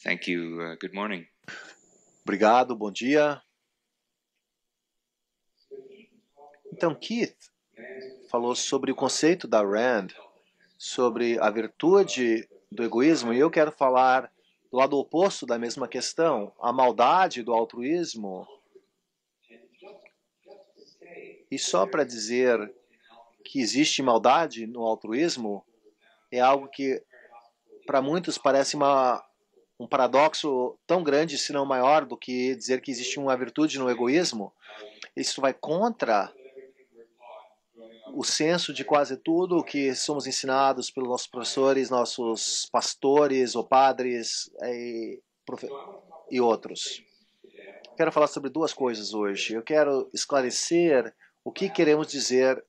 Thank you. Good morning. Obrigado, bom dia. Então, Keith falou sobre o conceito da Rand, sobre a virtude do egoísmo, e eu quero falar do lado oposto da mesma questão, a maldade do altruísmo. E só para dizer que existe maldade no altruísmo, é algo que para muitos parece um paradoxo tão grande, se não maior, do que dizer que existe uma virtude no egoísmo. Isso vai contra o senso de quase tudo que somos ensinados pelos nossos professores, nossos pastores ou padres e outros. Quero falar sobre duas coisas hoje. Eu quero esclarecer o que queremos dizer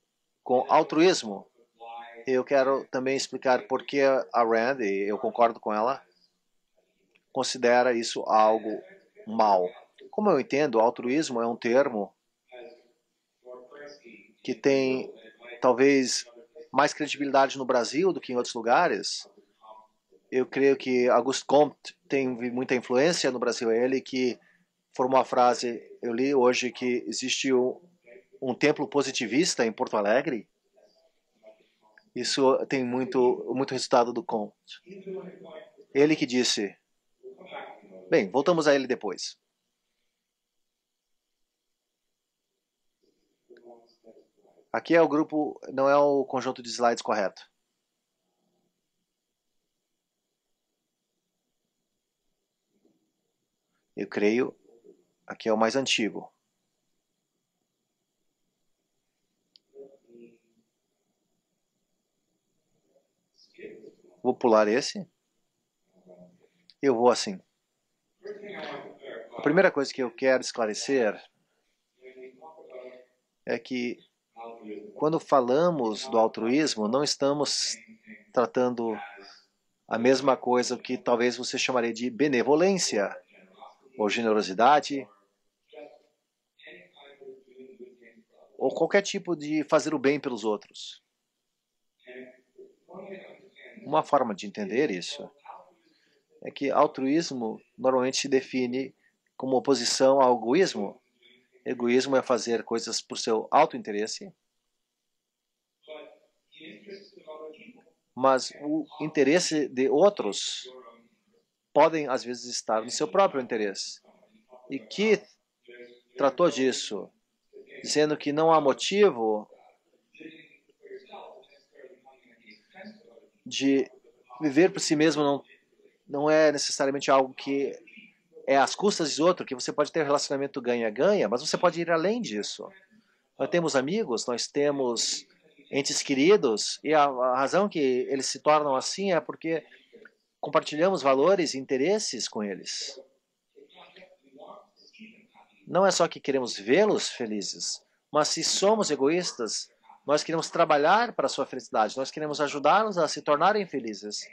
com altruísmo. Eu quero também explicar por que a Rand, e eu concordo com ela, considera isso algo mal. Como eu entendo, altruísmo é um termo que tem talvez mais credibilidade no Brasil do que em outros lugares. Eu creio que Auguste Comte tem muita influência no Brasil. É ele que formou a frase, eu li hoje que existe um templo positivista em Porto Alegre. Isso tem muito resultado do Comte. Ele que disse. Bem, voltamos a ele depois. Aqui é o grupo, não é o conjunto de slides correto. Eu creio, aqui é o mais antigo. Vou pular esse. Eu vou assim. A primeira coisa que eu quero esclarecer é que quando falamos do altruísmo, não estamos tratando a mesma coisa que talvez você chamaria de benevolência ou generosidade ou qualquer tipo de fazer o bem pelos outros. Uma forma de entender isso é que altruísmo normalmente se define como oposição ao egoísmo. Egoísmo é fazer coisas por seu autointeresse, mas o interesse de outros podem, às vezes, estar no seu próprio interesse. E Keith tratou disso, dizendo que não há motivo de viver por si mesmo, não é necessariamente algo que é às custas de outro, que você pode ter um relacionamento ganha-ganha, mas você pode ir além disso. Nós temos amigos, nós temos entes queridos, e a razão que eles se tornam assim é porque compartilhamos valores e interesses com eles. Não é só que queremos vê-los felizes, mas se somos egoístas, nós queremos trabalhar para a sua felicidade, nós queremos ajudá-los a se tornarem felizes,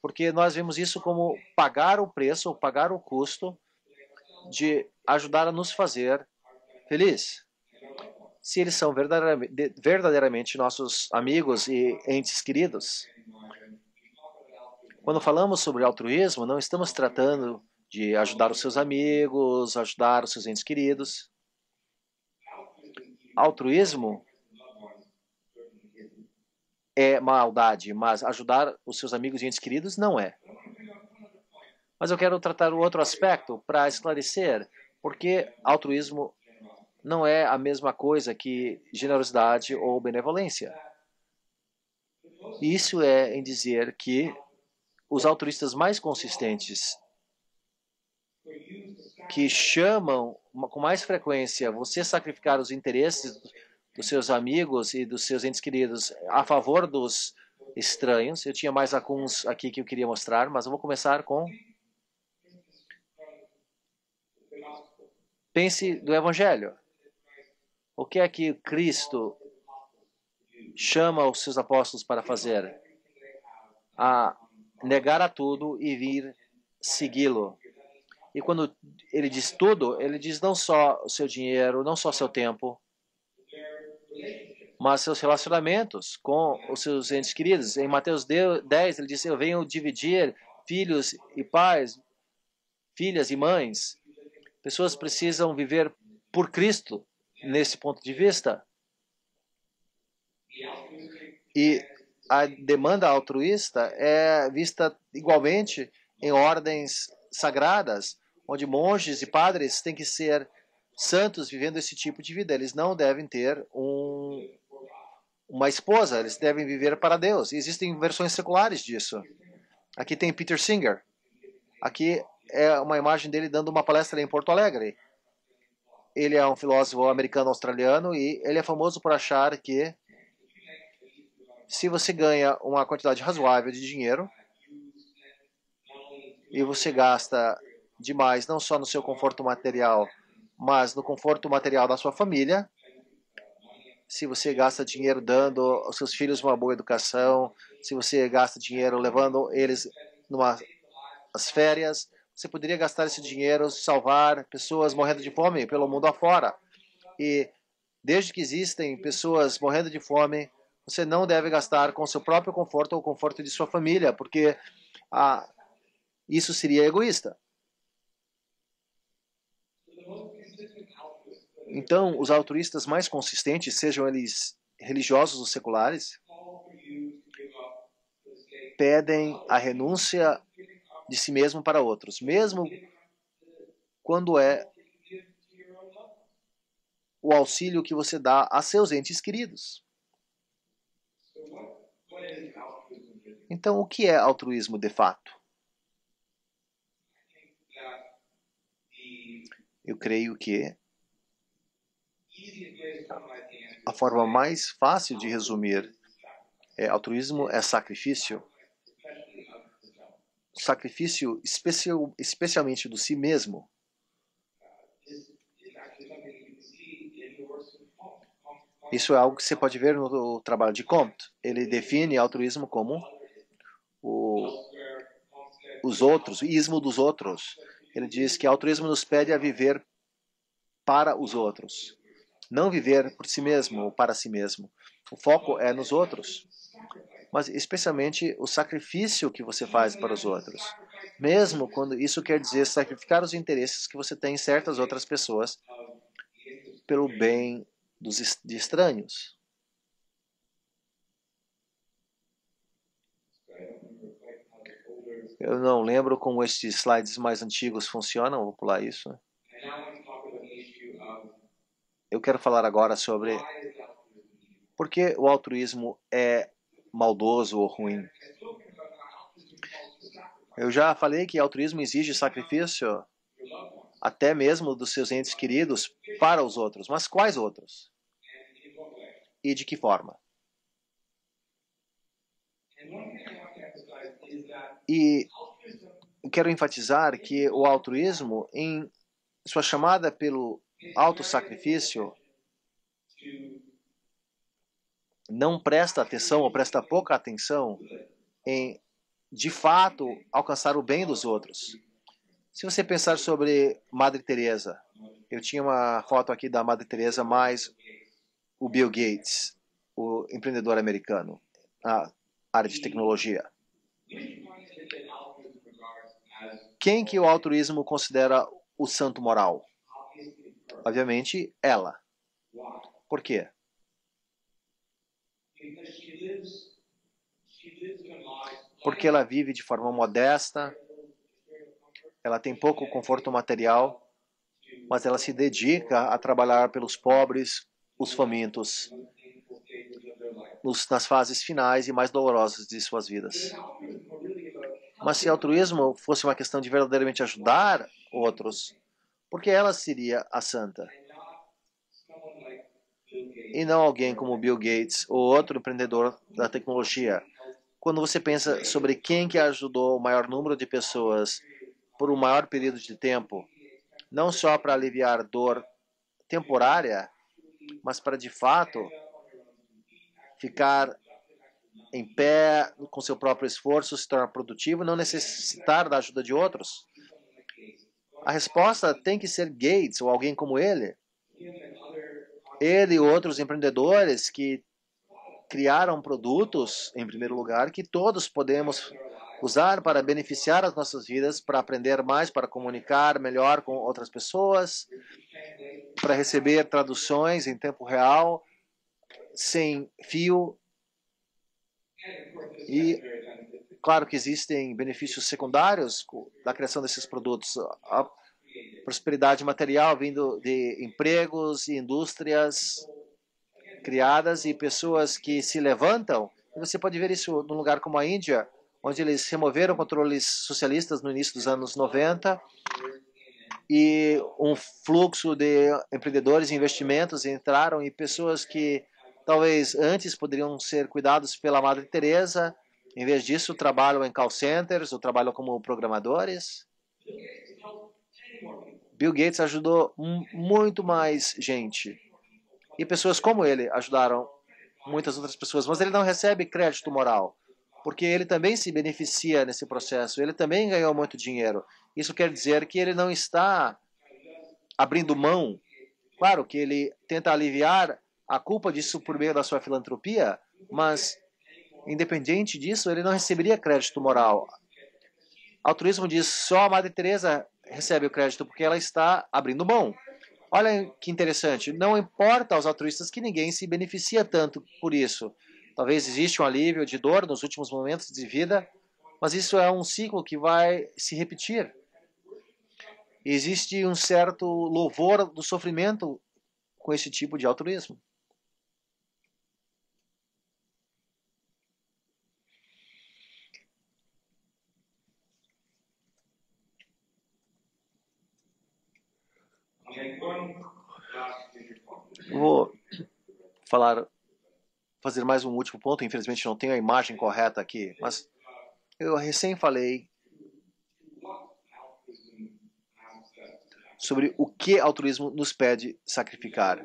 porque nós vemos isso como pagar o preço, ou pagar o custo de ajudar a nos fazer feliz. Se eles são verdadeiramente nossos amigos e entes queridos. Quando falamos sobre altruísmo, não estamos tratando de ajudar os seus amigos, ajudar os seus entes queridos. Altruísmo é maldade, mas ajudar os seus amigos e entes queridos não é. Mas eu quero tratar o outro aspecto para esclarecer porque altruísmo não é a mesma coisa que generosidade ou benevolência. Isso é em dizer que os altruístas mais consistentes, que chamam com mais frequência você sacrificar os interesses dos seus amigos e dos seus entes queridos a favor dos estranhos. Eu tinha mais alguns aqui que eu queria mostrar, mas eu vou começar com... Pense do Evangelho. O que é que Cristo chama os seus apóstolos para fazer? A negar a tudo e vir segui-lo. E quando ele diz tudo, ele diz não só o seu dinheiro, não só o seu tempo, mas seus relacionamentos com os seus entes queridos. Em Mateus 10, ele diz, eu venho dividir filhos e pais, filhas e mães. Pessoas precisam viver por Cristo nesse ponto de vista. E a demanda altruísta é vista igualmente em ordens sagradas, onde monges e padres têm que ser santos vivendo esse tipo de vida. Eles não devem ter uma esposa, eles devem viver para Deus. E existem versões seculares disso. Aqui tem Peter Singer. Aqui é uma imagem dele dando uma palestra em Porto Alegre. Ele é um filósofo americano-australiano e ele é famoso por achar que se você ganha uma quantidade razoável de dinheiro e você gasta demais não só no seu conforto material, mas no conforto material da sua família, se você gasta dinheiro dando aos seus filhos uma boa educação, se você gasta dinheiro levando eles nas férias, você poderia gastar esse dinheiro salvar pessoas morrendo de fome pelo mundo afora. E desde que existem pessoas morrendo de fome, você não deve gastar com seu próprio conforto ou o conforto de sua família, porque isso seria egoísta. Então, os altruístas mais consistentes, sejam eles religiosos ou seculares, pedem a renúncia de si mesmo para outros, mesmo quando é o auxílio que você dá a seus entes queridos. Então, o que é altruísmo de fato? Eu creio que a forma mais fácil de resumir altruísmo é sacrifício. Sacrifício especialmente do si mesmo. Isso é algo que você pode ver no trabalho de Comte. Ele define altruísmo como os outros, o ismo dos outros. Ele diz que altruísmo nos pede a viver para os outros, não viver por si mesmo ou para si mesmo. O foco é nos outros, mas especialmente o sacrifício que você faz para os outros. Mesmo quando isso quer dizer sacrificar os interesses que você tem em certas outras pessoas pelo bem de estranhos. Eu não lembro como estes slides mais antigos funcionam, vou pular isso. Eu quero falar agora sobre por que o altruísmo é maldoso ou ruim. Eu já falei que altruísmo exige sacrifício até mesmo dos seus entes queridos para os outros. Mas quais outros? E de que forma? E eu quero enfatizar que o altruísmo, em sua chamada pelo autossacrifício, não presta atenção ou presta pouca atenção em, de fato, alcançar o bem dos outros. Se você pensar sobre Madre Teresa, eu tinha uma foto aqui da Madre Teresa mais o Bill Gates, o empreendedor americano, na área de tecnologia. Quem que o altruísmo considera o santo moral? Obviamente, ela. Por quê? Porque ela vive de forma modesta, ela tem pouco conforto material, mas ela se dedica a trabalhar pelos pobres, os famintos, nas fases finais e mais dolorosas de suas vidas. Mas se altruísmo fosse uma questão de verdadeiramente ajudar outros, por que ela seria a santa? E não alguém como Bill Gates ou outro empreendedor da tecnologia. Quando você pensa sobre quem que ajudou o maior número de pessoas por um maior período de tempo, não só para aliviar dor temporária, mas para de fato ficar em pé com seu próprio esforço, se tornar produtivo, não necessitar da ajuda de outros. A resposta tem que ser Gates ou alguém como ele. Ele e outros empreendedores que criaram produtos, em primeiro lugar, que todos podemos usar para beneficiar as nossas vidas, para aprender mais, para comunicar melhor com outras pessoas, para receber traduções em tempo real, sem fio. E claro que existem benefícios secundários da criação desses produtos. A prosperidade material vindo de empregos e indústrias criadas e pessoas que se levantam. E você pode ver isso num lugar como a Índia, onde eles removeram controles socialistas no início dos anos 90 e um fluxo de empreendedores e investimentos entraram e pessoas que talvez antes poderiam ser cuidados pela Madre Teresa, em vez disso trabalham em call centers ou trabalham como programadores. Bill Gates ajudou muito mais gente. E pessoas como ele ajudaram muitas outras pessoas, mas ele não recebe crédito moral, porque ele também se beneficia nesse processo, ele também ganhou muito dinheiro. Isso quer dizer que ele não está abrindo mão. Claro que ele tenta aliviar a culpa disso por meio da sua filantropia, mas, independente disso, ele não receberia crédito moral. Altruísmo diz só a Madre Teresa recebe o crédito porque ela está abrindo mão. Olha que interessante, não importa aos altruístas que ninguém se beneficia tanto por isso. Talvez exista um alívio de dor nos últimos momentos de vida, mas isso é um ciclo que vai se repetir. Existe um certo louvor do sofrimento com esse tipo de altruísmo. Vou fazer mais um último ponto. Infelizmente não tenho a imagem correta aqui, mas eu recém falei sobre o que altruísmo nos pede sacrificar.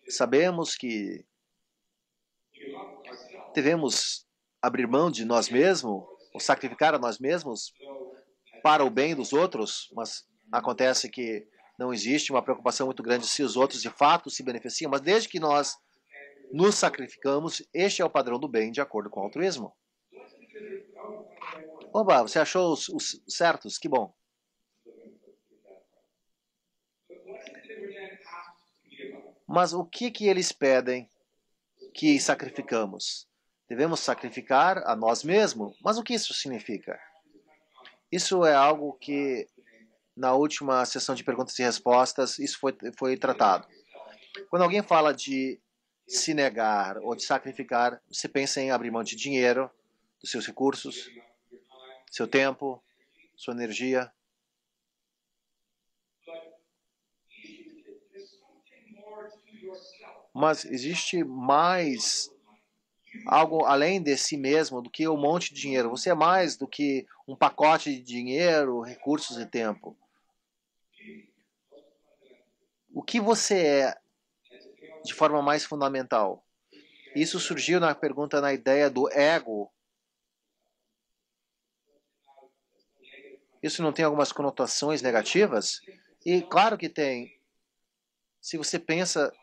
Sabemos que devemos abrir mão de nós mesmos, ou sacrificar a nós mesmos para o bem dos outros, mas acontece que não existe uma preocupação muito grande se os outros de fato se beneficiam, mas desde que nós nos sacrificamos, este é o padrão do bem de acordo com o altruísmo. Oba, você achou os certos? Que bom. Mas o que eles pedem que sacrificamos? Devemos sacrificar a nós mesmos. Mas o que isso significa? Isso é algo que, na última sessão de perguntas e respostas, isso foi tratado. Quando alguém fala de se negar ou de sacrificar, você pensa em abrir mão de dinheiro, dos seus recursos, seu tempo, sua energia. Mas existe mais algo além de si mesmo do que um monte de dinheiro. Você é mais do que um pacote de dinheiro, recursos e tempo. O que você é de forma mais fundamental? Isso surgiu na pergunta, na ideia do ego. Isso não tem algumas conotações negativas? E claro que tem. Se você pensa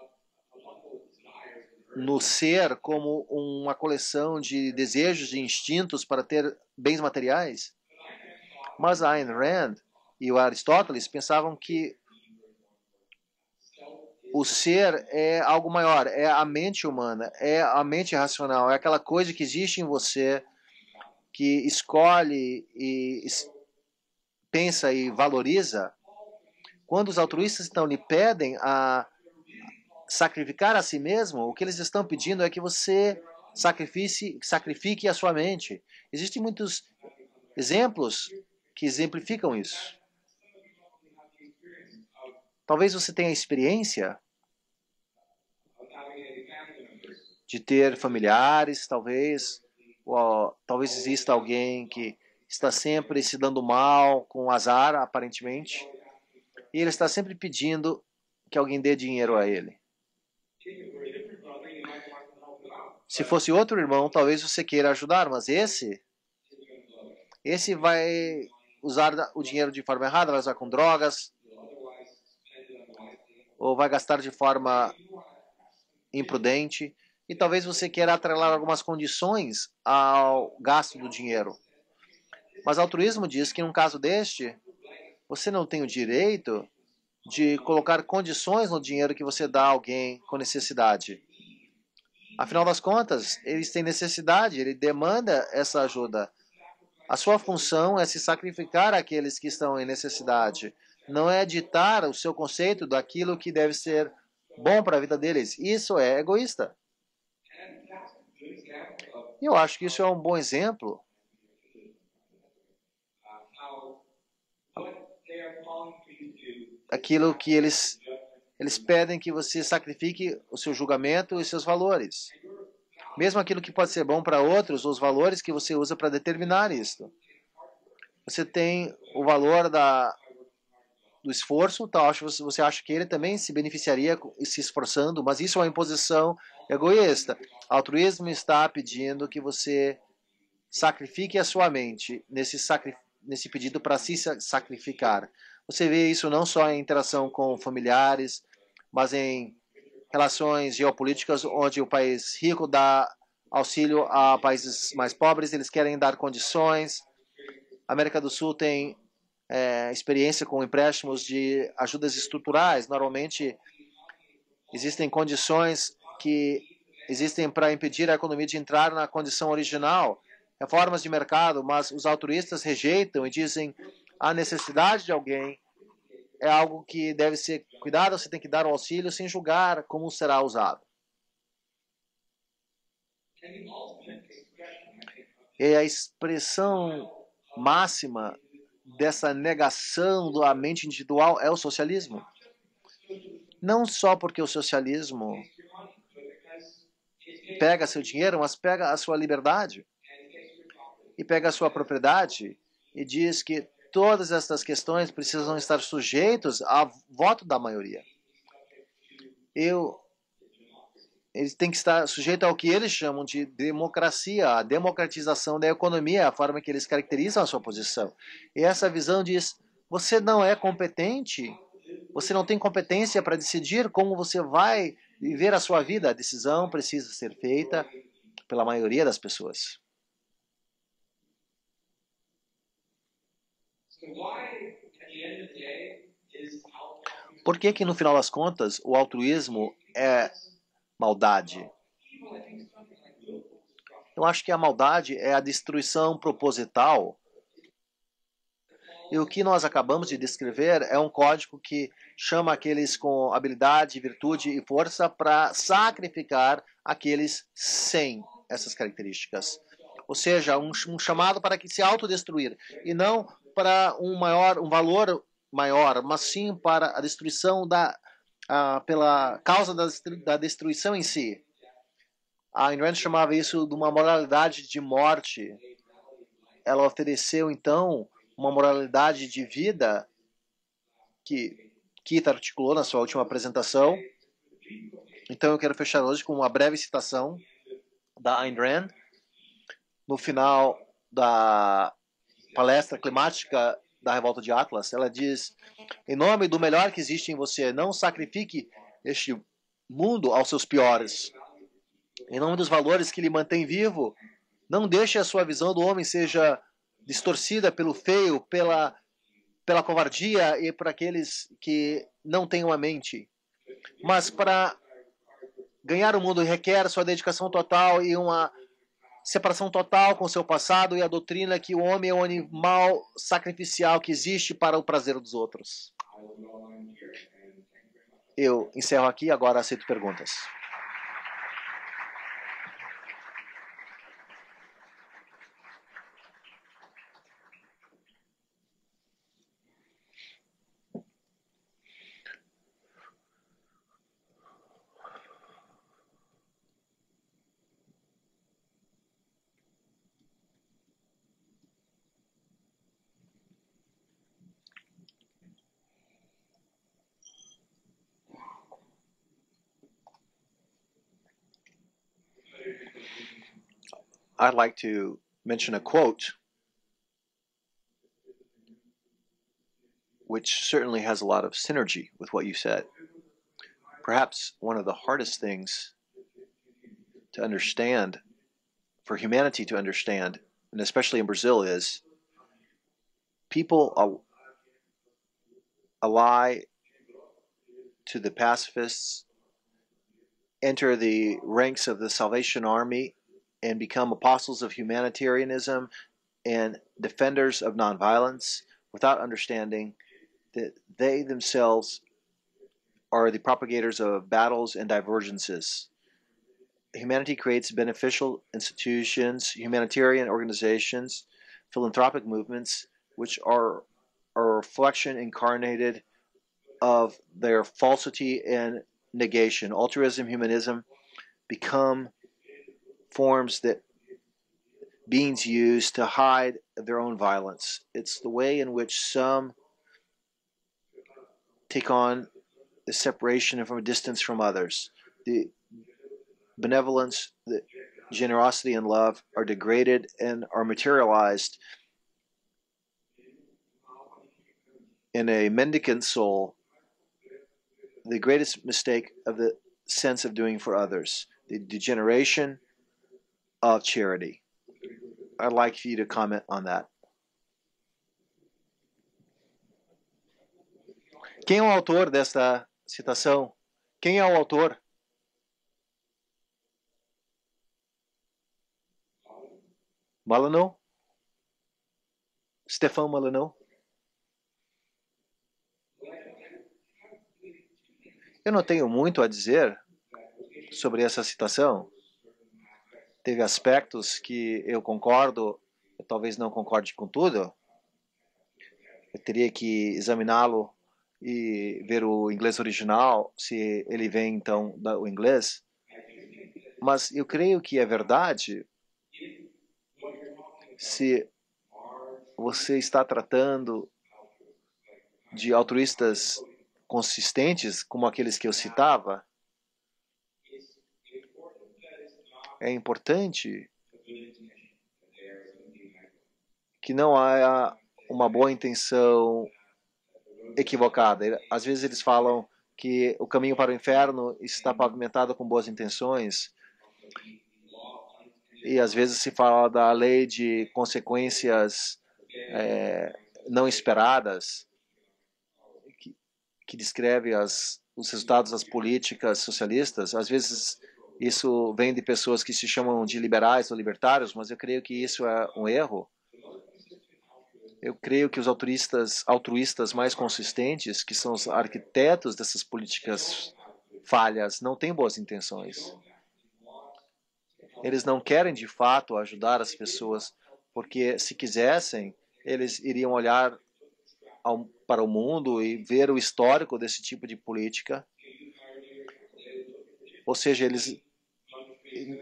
no ser como uma coleção de desejos e instintos para ter bens materiais, mas a Ayn Rand e o Aristóteles pensavam que o ser é algo maior, é a mente humana, é a mente racional, é aquela coisa que existe em você, que escolhe e pensa e valoriza. Quando os altruístas então lhe pedem a sacrificar a si mesmo, o que eles estão pedindo é que você sacrifique a sua mente. Existem muitos exemplos que exemplificam isso. Talvez você tenha experiência de ter familiares, talvez exista alguém que está sempre se dando mal, com azar, aparentemente, e ele está sempre pedindo que alguém dê dinheiro a ele. Se fosse outro irmão, talvez você queira ajudar, mas esse vai usar o dinheiro de forma errada, vai usar com drogas, ou vai gastar de forma imprudente, e talvez você queira atrelar algumas condições ao gasto do dinheiro. Mas altruísmo diz que, num caso deste, você não tem o direito de colocar condições no dinheiro que você dá a alguém com necessidade. Afinal das contas, eles têm necessidade, ele demanda essa ajuda. A sua função é se sacrificar àqueles que estão em necessidade. Não é ditar o seu conceito daquilo que deve ser bom para a vida deles. Isso é egoísta. E eu acho que isso é um bom exemplo. Aquilo que eles pedem que você sacrifique o seu julgamento e seus valores. Mesmo aquilo que pode ser bom para outros, os valores que você usa para determinar isto. Você tem o valor do esforço, tá? Você acha que ele também se beneficiaria se esforçando, mas isso é uma imposição egoísta. Altruísmo está pedindo que você sacrifique a sua mente nesse pedido para se sacrificar. Você vê isso não só em interação com familiares, mas em relações geopolíticas, onde o país rico dá auxílio a países mais pobres, eles querem dar condições. A América do Sul tem experiência com empréstimos de ajudas estruturais. Normalmente existem condições que existem para impedir a economia de entrar na condição original, reformas de mercado, mas os altruístas rejeitam e dizem a necessidade de alguém é algo que deve ser cuidado, você tem que dar o auxílio sem julgar como será usado. E a expressão máxima dessa negação da mente individual é o socialismo. Não só porque o socialismo pega seu dinheiro, mas pega a sua liberdade e pega a sua propriedade e diz que todas essas questões precisam estar sujeitos ao voto da maioria. Eles têm que estar sujeitos ao que eles chamam de democracia, a democratização da economia, a forma que eles caracterizam a sua posição. E essa visão diz, você não é competente, você não tem competência para decidir como você vai viver a sua vida. A decisão precisa ser feita pela maioria das pessoas. Por que no final das contas, o altruísmo é maldade? Eu acho que a maldade é a destruição proposital. E o que nós acabamos de descrever é um código que chama aqueles com habilidade, virtude e força para sacrificar aqueles sem essas características. Ou seja, um chamado para que se autodestruir. E não para um valor maior, mas sim para a destruição pela causa da destruição em si. A Ayn Rand chamava isso de uma moralidade de morte. Ela ofereceu, então, uma moralidade de vida que Kita articulou na sua última apresentação. Então eu quero fechar hoje com uma breve citação da Ayn Rand. No final da palestra climática da Revolta de Atlas, ela diz, em nome do melhor que existe em você, não sacrifique este mundo aos seus piores. Em nome dos valores que lhe mantém vivo, não deixe a sua visão do homem seja distorcida pelo feio, pela covardia e por aqueles que não têm uma mente. Mas para ganhar o mundo requer sua dedicação total e uma separação total com o seu passado e a doutrina que o homem é um animal sacrificial que existe para o prazer dos outros. Eu encerro aqui, agora aceito perguntas. I'd like to mention a quote which certainly has a lot of synergy with what you said. Perhaps one of the hardest things to understand, for humanity to understand, and especially in Brazil, is people ally to the pacifists, enter the ranks of the Salvation Army, and become apostles of humanitarianism and defenders of nonviolence without understanding that they themselves are the propagators of battles and divergences. Humanity creates beneficial institutions, humanitarian organizations, philanthropic movements, which are a reflection incarnated of their falsity and negation. Altruism, humanism become forms that beings use to hide their own violence. It's the way in which some take on the separation from a distance from others. The benevolence, the generosity, and love are degraded and are materialized in a mendicant soul, the greatest mistake of the sense of doing for others, the degeneration of charity. I'd like for you to comment on that. Quem é o autor desta citação? Quem é o autor? Molyneux? Stefan Molyneux? Eu não tenho muito a dizer sobre essa citação. Teve aspectos que eu concordo, eu talvez não concorde com tudo. Eu teria que examiná-lo e ver o inglês original, se ele vem então do inglês. Mas eu creio que é verdade se você está tratando de altruístas consistentes, como aqueles que eu citava. É importante que não haja uma boa intenção equivocada. Às vezes eles falam que o caminho para o inferno está pavimentado com boas intenções, e às vezes se fala da lei de consequências não esperadas, que descreve os resultados das políticas socialistas. Às vezes isso vem de pessoas que se chamam de liberais ou libertários, mas eu creio que isso é um erro. Eu creio que os altruístas mais consistentes, que são os arquitetos dessas políticas falhas, não têm boas intenções. Eles não querem de fato ajudar as pessoas, porque se quisessem, eles iriam olhar para o mundo e ver o histórico desse tipo de política. Ou seja, eles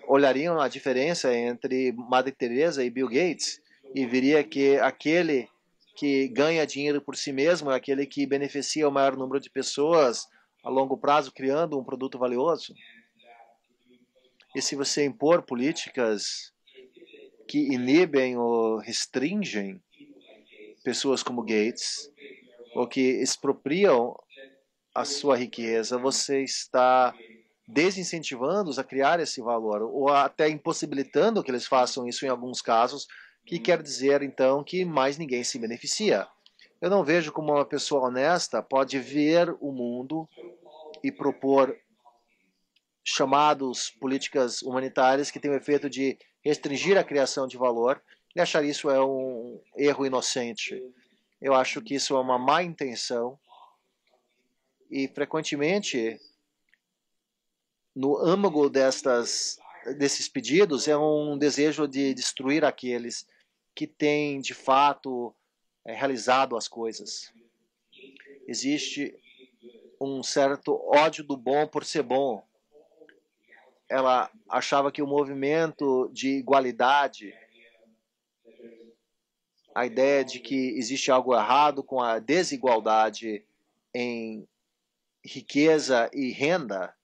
olhariam a diferença entre Madre Teresa e Bill Gates e veria que aquele que ganha dinheiro por si mesmo é aquele que beneficia o maior número de pessoas a longo prazo, criando um produto valioso. E se você impor políticas que inibem ou restringem pessoas como Gates, ou que expropriam a sua riqueza, você está desincentivando-os a criar esse valor, ou até impossibilitando que eles façam isso em alguns casos, que quer dizer, então, que mais ninguém se beneficia. Eu não vejo como uma pessoa honesta pode ver o mundo e propor chamados políticas humanitárias que têm o efeito de restringir a criação de valor e achar isso é um erro inocente. Eu acho que isso é uma má intenção e, frequentemente, no âmago desses pedidos é um desejo de destruir aqueles que têm, de fato, realizado as coisas. Existe um certo ódio do bom por ser bom. Ela achava que o movimento de igualdade, a ideia de que existe algo errado com a desigualdade em riqueza e renda,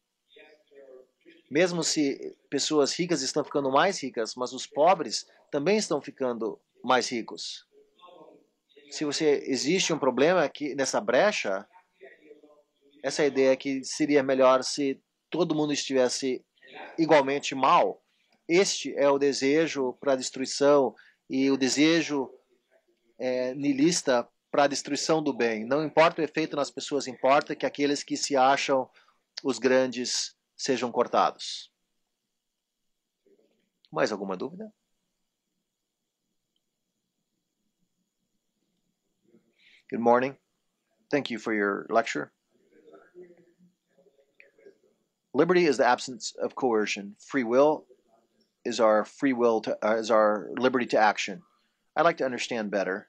mesmo se pessoas ricas estão ficando mais ricas, mas os pobres também estão ficando mais ricos. Se existe um problema aqui nessa brecha, essa ideia que seria melhor se todo mundo estivesse igualmente mal. Este é o desejo para a destruição e o desejo niilista para a destruição do bem. Não importa o efeito nas pessoas, importa que aqueles que se acham os grandes sejam cortados. Mais alguma dúvida? Good morning. Thank you for your lecture. Liberty is the absence of coercion. Free will is our is our liberty to action. I'd like to understand better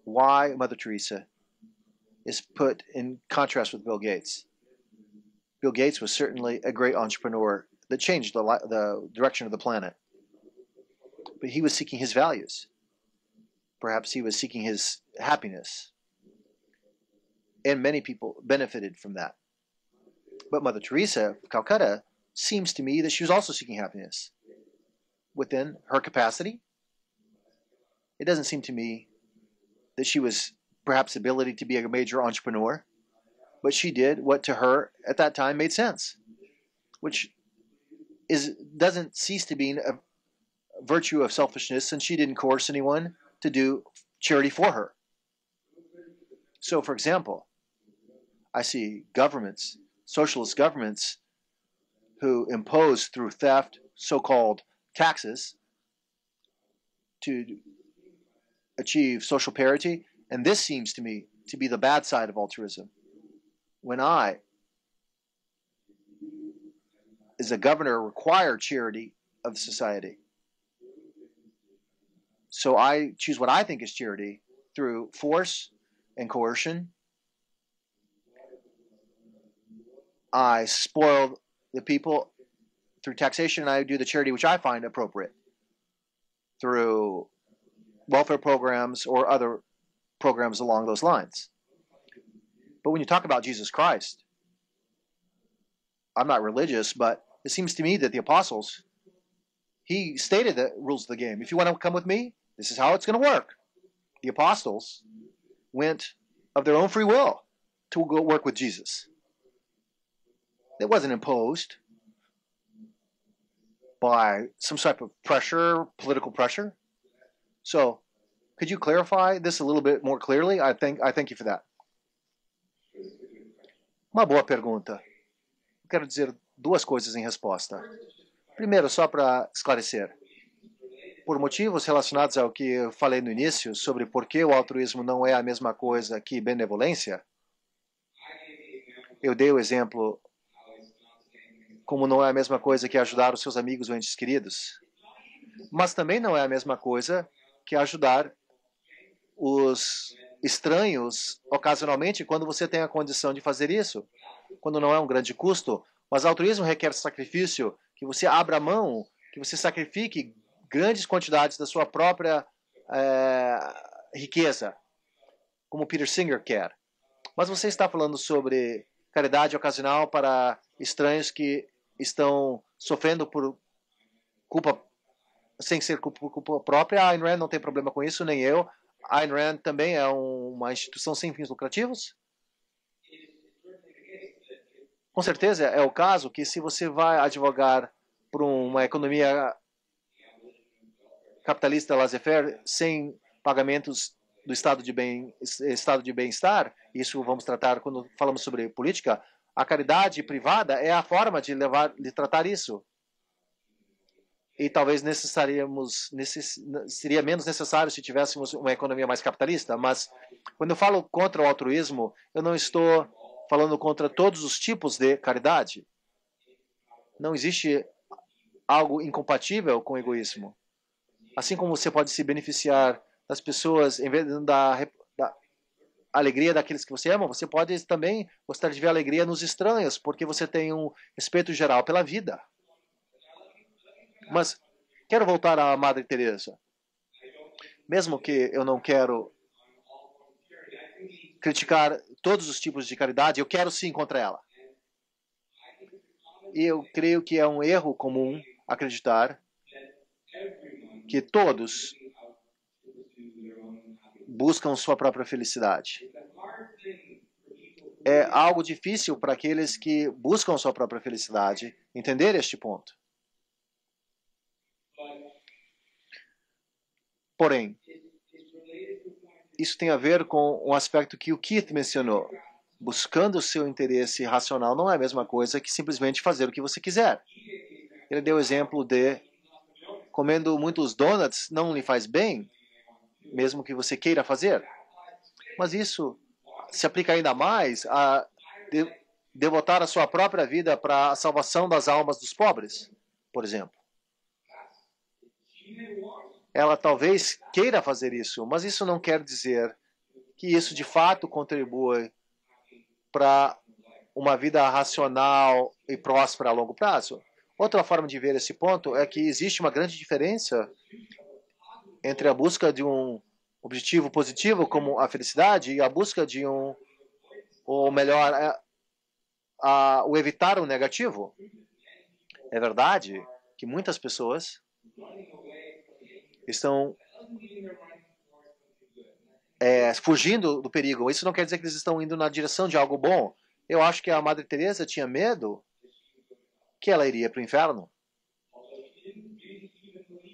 why Mother Teresa is put in contrast with Bill Gates. Bill Gates was certainly a great entrepreneur that changed the direction of the planet. But he was seeking his values. Perhaps he was seeking his happiness. And many people benefited from that. But Mother Teresa of Calcutta seems to me that she was also seeking happiness within her capacity. It doesn't seem to me that she was perhaps ability to be a major entrepreneur, but she did what to her at that time made sense, which doesn't cease to be a virtue of selfishness, and she didn't coerce anyone to do charity for her. So, for example, I see governments, socialist governments, who impose through theft so-called taxes to achieve social parity, and this seems to me to be the bad side of altruism. When I, as a governor, require charity of the society, so I choose what I think is charity through force and coercion. I spoil the people through taxation, and I do the charity which I find appropriate through welfare programs or other programs along those lines. But when you talk about Jesus Christ, I'm not religious, but it seems to me that the apostles, he stated the rules of the game. If you want to come with me, this is how it's going to work. The apostles went of their own free will to go work with Jesus. It wasn't imposed by some type of pressure, political pressure. So, could you clarify this a little bit more clearly? I thank you for that. Uma boa pergunta. Eu quero dizer duas coisas em resposta. Primeiro, só para esclarecer. Por motivos relacionados ao que eu falei no início sobre por que o altruísmo não é a mesma coisa que benevolência, eu dei o exemplo como não é a mesma coisa que ajudar os seus amigos ou entes queridos, mas também não é a mesma coisa que ajudar os estranhos ocasionalmente quando você tem a condição de fazer isso, quando não é um grande custo. Mas altruísmo requer sacrifício, que você abra mão, que você sacrifique grandes quantidades da sua própria riqueza, como Peter Singer quer. Mas você está falando sobre caridade ocasional para estranhos que estão sofrendo por culpa, sem ser por culpa própria. A Ayn Rand não tem problema com isso, nem eu. A Ayn Rand também é uma instituição sem fins lucrativos. Com certeza é o caso que se você vai advogar por uma economia capitalista laissez-faire sem pagamentos do estado de bem-estar, isso vamos tratar quando falamos sobre política, a caridade privada é a forma de tratar isso. E talvez seria menos necessário se tivéssemos uma economia mais capitalista, mas quando eu falo contra o altruísmo, eu não estou falando contra todos os tipos de caridade. Não existe algo incompatível com o egoísmo. Assim como você pode se beneficiar das pessoas em vez da alegria daqueles que você ama, você pode também gostar de ver a alegria nos estranhos, porque você tem um respeito geral pela vida. Mas quero voltar à Madre Teresa. Mesmo que eu não quero criticar todos os tipos de caridade, eu quero sim contra ela. E eu creio que é um erro comum acreditar que todos buscam sua própria felicidade. É algo difícil para aqueles que buscam sua própria felicidade entender este ponto. Porém, isso tem a ver com um aspecto que o Keith mencionou. Buscando o seu interesse racional não é a mesma coisa que simplesmente fazer o que você quiser. Ele deu o exemplo de comendo muitos donuts não lhe faz bem, mesmo que você queira fazer. Mas isso se aplica ainda mais a devotar a sua própria vida para a salvação das almas dos pobres, por exemplo. Ela talvez queira fazer isso, mas isso não quer dizer que isso de fato contribui para uma vida racional e próspera a longo prazo. Outra forma de ver esse ponto é que existe uma grande diferença entre a busca de um objetivo positivo, como a felicidade, e a busca de ou melhor, o evitar o negativo. É verdade que muitas pessoas estão fugindo do perigo. Isso não quer dizer que eles estão indo na direção de algo bom. Eu acho que a Madre Teresa tinha medo que ela iria para o inferno.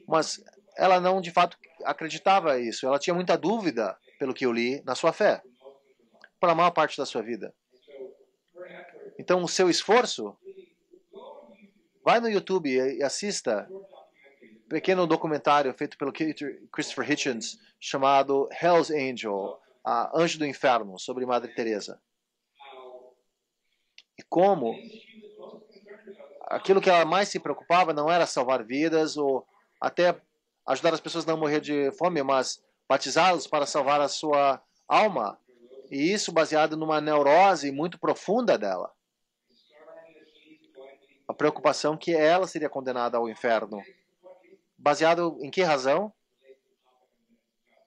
Mas ela não, de fato, acreditava isso. Ela tinha muita dúvida, pelo que eu li, na sua fé, para a maior parte da sua vida. Então, o seu esforço, vai no YouTube e assista um pequeno documentário feito pelo Christopher Hitchens, chamado Hell's Angel, a Anjo do Inferno, sobre Madre Teresa. E como aquilo que ela mais se preocupava não era salvar vidas ou até ajudar as pessoas a não morrer de fome, mas batizá-los para salvar a sua alma. E isso baseado numa neurose muito profunda dela. A preocupação que ela seria condenada ao inferno. Baseado em que razão?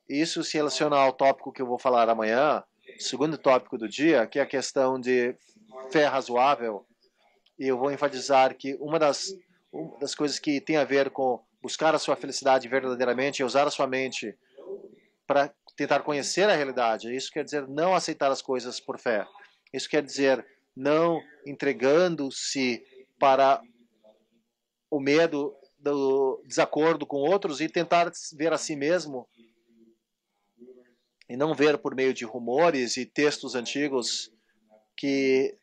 Isso se relaciona ao tópico que eu vou falar amanhã, segundo tópico do dia, que é a questão de fé razoável. E eu vou enfatizar que uma das coisas que tem a ver com buscar a sua felicidade verdadeiramente é usar a sua mente para tentar conhecer a realidade. Isso quer dizer não aceitar as coisas por fé. Isso quer dizer não entregando-se para o medo do desacordo com outros e tentar ver a si mesmo e não ver por meio de rumores e textos antigos que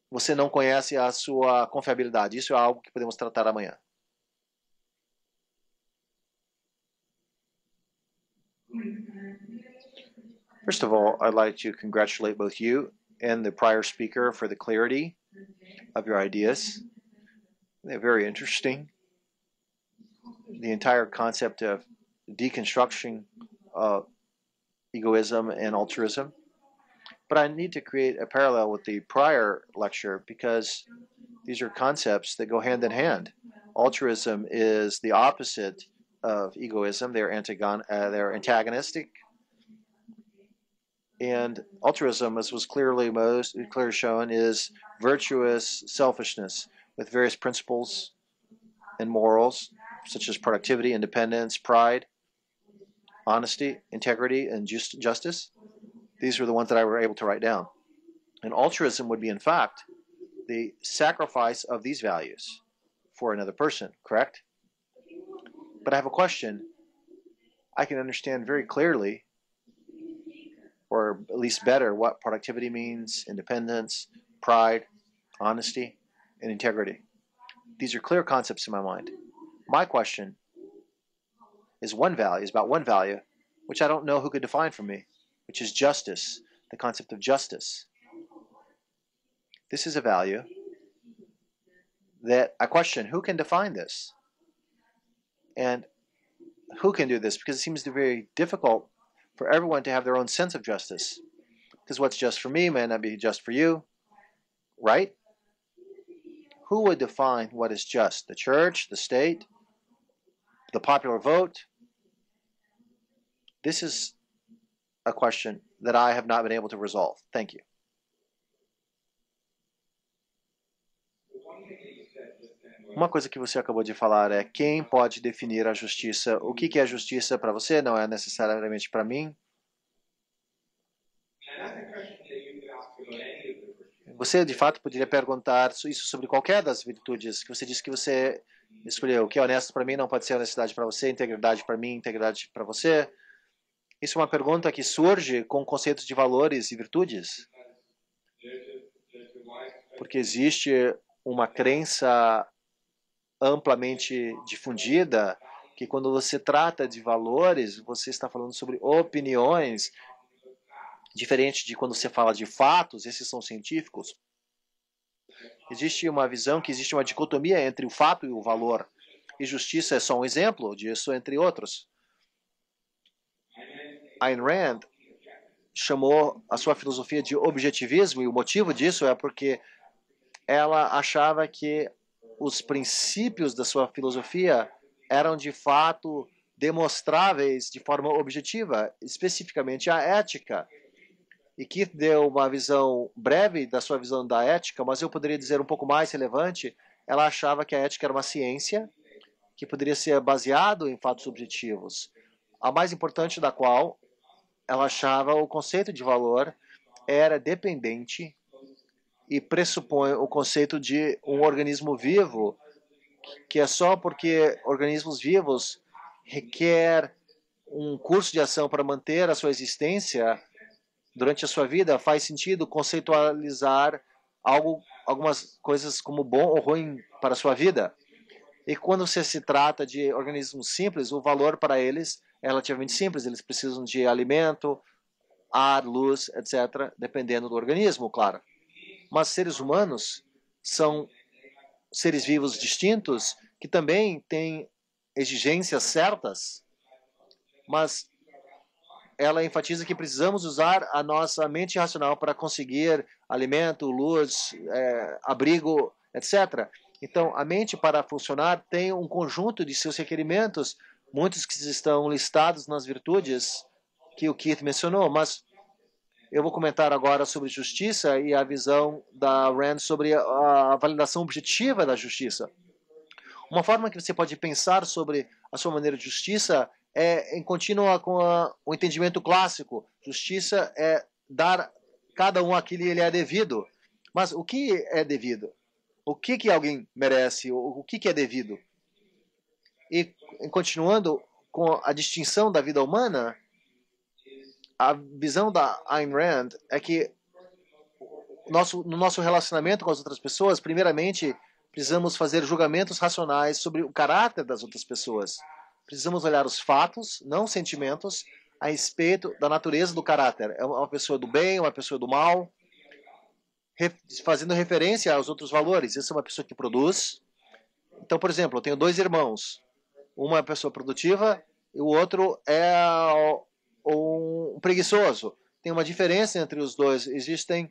você não conhece a sua confiabilidade. Isso é algo que podemos tratar amanhã. First of all, I'd like to congratulate both you and the prior speaker for the clarity of your ideas. They're very interesting. The entire concept of deconstruction of egoism and altruism. But I need to create a parallel with the prior lecture because these are concepts that go hand in hand. Altruism is the opposite of egoism. They're antagonistic. And altruism, as was clearly shown, is virtuous selfishness with various principles and morals, such as productivity, independence, pride, honesty, integrity, and justice. These are the ones that I were able to write down. And altruism would be, in fact, the sacrifice of these values for another person, correct? But I have a question. I can understand very clearly, or at least better, what productivity means, independence, pride, honesty, and integrity. These are clear concepts in my mind. My question is about one value, which I don't know who could define for me, which is justice, the concept of justice. This is a value that I question, who can define this? And who can do this? Because it seems to be very difficult for everyone to have their own sense of justice. Because what's just for me may not be just for you, right? Who would define what is just? The church, the state, the popular vote? This is a question that I have not been able to resolve. Thank you. Uma coisa que você acabou de falar é quem pode definir a justiça. O que é justiça para você? Não é necessariamente para mim. Você, de fato, poderia perguntar isso sobre qualquer das virtudes que você disse que você escolheu. O que é honesto para mim não pode ser honestidade para você, integridade para mim, integridade para você. Isso é uma pergunta que surge com conceitos de valores e virtudes, porque existe uma crença amplamente difundida que quando você trata de valores, você está falando sobre opiniões, diferente de quando você fala de fatos, esses são científicos. Existe uma visão que existe uma dicotomia entre o fato e o valor. E justiça é só um exemplo disso, entre outros. Ayn Rand chamou a sua filosofia de objetivismo, e o motivo disso é porque ela achava que os princípios da sua filosofia eram de fato demonstráveis de forma objetiva, especificamente a ética. E Keith deu uma visão breve da sua visão da ética, mas eu poderia dizer um pouco mais relevante. Ela achava que a ética era uma ciência que poderia ser baseado em fatos objetivos, a mais importante da qual ela achava o conceito de valor era dependente e pressupõe o conceito de um organismo vivo, que é só porque organismos vivos requer um curso de ação para manter a sua existência durante a sua vida, faz sentido conceitualizar algumas coisas como bom ou ruim para a sua vida. E quando você se trata de organismos simples, o valor para eles é relativamente simples. Eles precisam de alimento, ar, luz, etc., dependendo do organismo, claro. Mas seres humanos são seres vivos distintos que também têm exigências certas, mas ela enfatiza que precisamos usar a nossa mente racional para conseguir alimento, luz, abrigo, etc. Então, a mente, para funcionar, tem um conjunto de seus requerimentos, muitos que estão listados nas virtudes que o Keith mencionou, mas eu vou comentar agora sobre justiça e a visão da Rand sobre a validação objetiva da justiça. Uma forma que você pode pensar sobre a sua maneira de justiça é em contínua com o entendimento clássico. Justiça é dar cada um aquilo que lhe é devido. Mas o que é devido? O que alguém merece? O que é devido? E continuando com a distinção da vida humana, a visão da Ayn Rand é que no nosso relacionamento com as outras pessoas, primeiramente, precisamos fazer julgamentos racionais sobre o caráter das outras pessoas. Precisamos olhar os fatos, não sentimentos, a respeito da natureza do caráter. É uma pessoa do bem, uma pessoa do mal, fazendo referência aos outros valores. Essa é uma pessoa que produz. Então, por exemplo, eu tenho dois irmãos. Uma é uma pessoa produtiva e o outro é um preguiçoso. Tem uma diferença entre os dois. Existem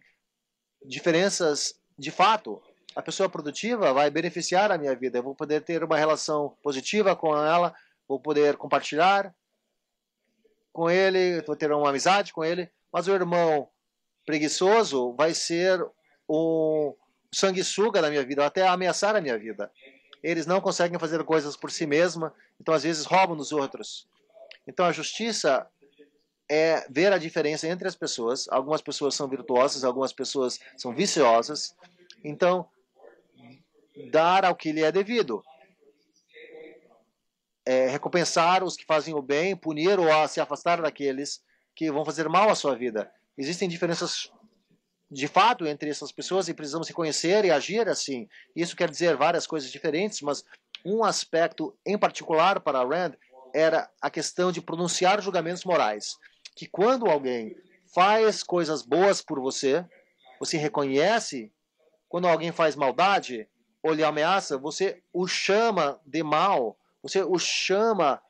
diferenças de fato. A pessoa produtiva vai beneficiar a minha vida. Eu vou poder ter uma relação positiva com ela, vou poder compartilhar com ele, vou ter uma amizade com ele. Mas o irmão preguiçoso vai ser o sanguessuga da minha vida, até ameaçar a minha vida. Eles não conseguem fazer coisas por si mesma, então às vezes roubam dos outros. Então a justiça é ver a diferença entre as pessoas. Algumas pessoas são virtuosas, algumas pessoas são viciosas. Então, dar ao que lhe é devido. Recompensar os que fazem o bem, punir ou se afastar daqueles que vão fazer mal à sua vida. Existem diferenças de fato entre essas pessoas e precisamos se conhecer e agir assim. Isso quer dizer várias coisas diferentes, mas um aspecto em particular para Rand era a questão de pronunciar julgamentos morais. Que quando alguém faz coisas boas por você, você reconhece. Quando alguém faz maldade ou lhe ameaça, você o chama de mal, você o chama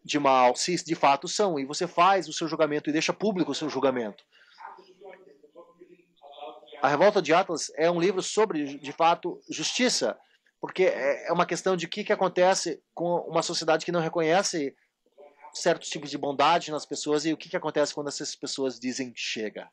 de mal, se de fato são, e você faz o seu julgamento e deixa público o seu julgamento. A Revolta de Atlas é um livro sobre, de fato, justiça, porque é uma questão de o que acontece com uma sociedade que não reconhece certos tipos de bondade nas pessoas e o que acontece quando essas pessoas dizem chega.